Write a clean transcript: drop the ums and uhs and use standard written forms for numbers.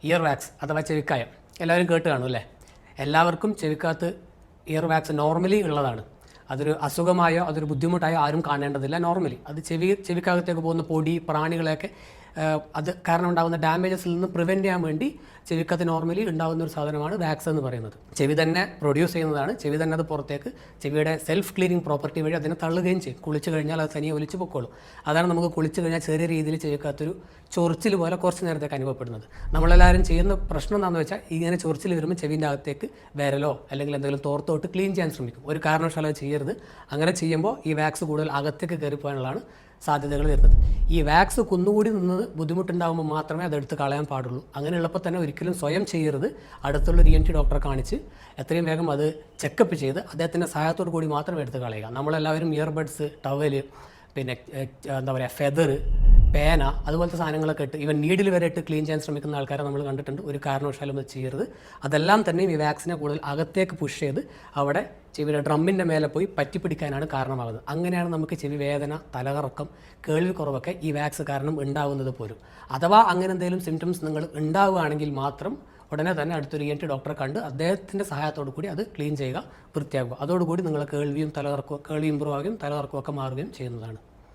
Year wax അഥവാ ചെവിക്കായം എല്ലാവരും കേട്ട് കാണും അല്ലേ? എല്ലാവർക്കും ചെവിക്കകത്ത് ഇയർ വാക്സ് നോർമലി ഉള്ളതാണ്. അതൊരു അസുഖമായോ അതൊരു ബുദ്ധിമുട്ടായോ ആരും കാണേണ്ടതില്ല. നോർമലി അത് ചെവിക്കകത്തേക്ക് പോകുന്ന പൊടി പ്രാണികളെയൊക്കെ അത് കാരണം ഉണ്ടാകുന്ന ഡാമേജസിൽ നിന്ന് പ്രിവെൻറ്റ് ചെയ്യാൻ വേണ്ടി ചെവിക്കകത്ത് നോർമലി ഉണ്ടാകുന്ന ഒരു സാധനമാണ് വാക്സ് എന്ന് പറയുന്നത്. ചെവി തന്നെ പ്രൊഡ്യൂസ് ചെയ്യുന്നതാണ്. ചെവി തന്നെ അത് പുറത്തേക്ക് ചെവിയുടെ സെൽഫ് ക്ലീനിങ് പ്രോപ്പർട്ടി വഴി അതിനെ തള്ളുകയും ചെയ്യും. കുളിച്ച് കഴിഞ്ഞാൽ അത് തനിയെ ഒലിച്ച് പൊക്കോളും. അതാണ് നമുക്ക് കുളിച്ച് കഴിഞ്ഞാൽ ചെറിയ രീതിയിൽ ചെവിക്കകത്തൊരു ചൊറിച്ചിൽ പോലെ കുറച്ച് നേരത്തേക്ക് അനുഭവപ്പെടുന്നത്. നമ്മളെല്ലാവരും ചെയ്യുന്ന പ്രശ്നം എന്താണെന്ന് വെച്ചാൽ ഇങ്ങനെ ചൊറിച്ചിൽ വരുമ്പോൾ ചെവിൻ്റെ അകത്തേക്ക് വിരലോ അല്ലെങ്കിൽ എന്തെങ്കിലും തോർത്തോട്ട് ക്ലീൻ ചെയ്യാൻ ശ്രമിക്കും. ഒരു കാരണവശാലും അത് ചെയ്യരുത്. അങ്ങനെ ചെയ്യുമ്പോൾ ഈ വാക്സ് കൂടുതൽ അകത്തേക്ക് കയറിപ്പോകാനുള്ളതാണ് സാധ്യതകൾ വരുന്നത്. ഈ വാക്സ് കുന്നുകൂടി നിന്നത് ബുദ്ധിമുട്ടുണ്ടാകുമ്പോൾ മാത്രമേ അതെടുത്ത് കളയാൻ പാടുള്ളൂ. അങ്ങനെയുള്ളപ്പോൾ തന്നെ ഒരിക്കലും സ്വയം ചെയ്യരുത്. അടുത്തുള്ള ഒരു ENT ഡോക്ടറെ കാണിച്ച് എത്രയും വേഗം അത് ചെക്കപ്പ് ചെയ്ത് അദ്ദേഹത്തിൻ്റെ സഹായത്തോടു കൂടി മാത്രം എടുത്ത് കളയുക. നമ്മളെല്ലാവരും ഇയർബഡ്സ്, ടവല്, പിന്നെ എന്താ പറയുക ഫെദർ, പേന അതുപോലത്തെ സാധനങ്ങളൊക്കെ ഇട്ട് ഈവൻ നീഡിൽ വരെ ഇട്ട് ക്ലീൻ ചെയ്യാൻ ശ്രമിക്കുന്ന ആൾക്കാരെ നമ്മൾ കണ്ടിട്ടുണ്ട്. ഒരു കാരണവശാലും അത് ചെയ്യരുത്. അതെല്ലാം തന്നെയും ഈ വാക്സിനെ കൂടുതൽ അകത്തേക്ക് പുഷ് ചെയ്ത് അവിടെ ചെവിയുടെ ഡ്രമ്മിൻ്റെ മേലെ പോയി പറ്റിപ്പിടിക്കാനാണ് കാരണമാകുന്നത്. അങ്ങനെയാണ് നമുക്ക് ചെവി വേദന, തലകറക്കം, കേൾവിക്കുറവൊക്കെ ഈ വാക്സ് കാരണം ഉണ്ടാകുന്നത് പോലും. അഥവാ അങ്ങനെ എന്തെങ്കിലും സിംറ്റംസ് നിങ്ങൾ ഉണ്ടാവുകയാണെങ്കിൽ മാത്രം ഉടനെ തന്നെ അടുത്തൊരു ENT ഡോക്ടറെ കണ്ട് അദ്ദേഹത്തിൻ്റെ സഹായത്തോടു കൂടി അത് ക്ലീൻ ചെയ്യുക, വൃത്തിയാക്കുക. അതോടുകൂടി നിങ്ങളെ കേൾവിയും ഇമ്പ്രൂവ് ആവുകയും തലകറക്കവും ഒക്കെ മാറുകയും ചെയ്യുന്നതാണ്.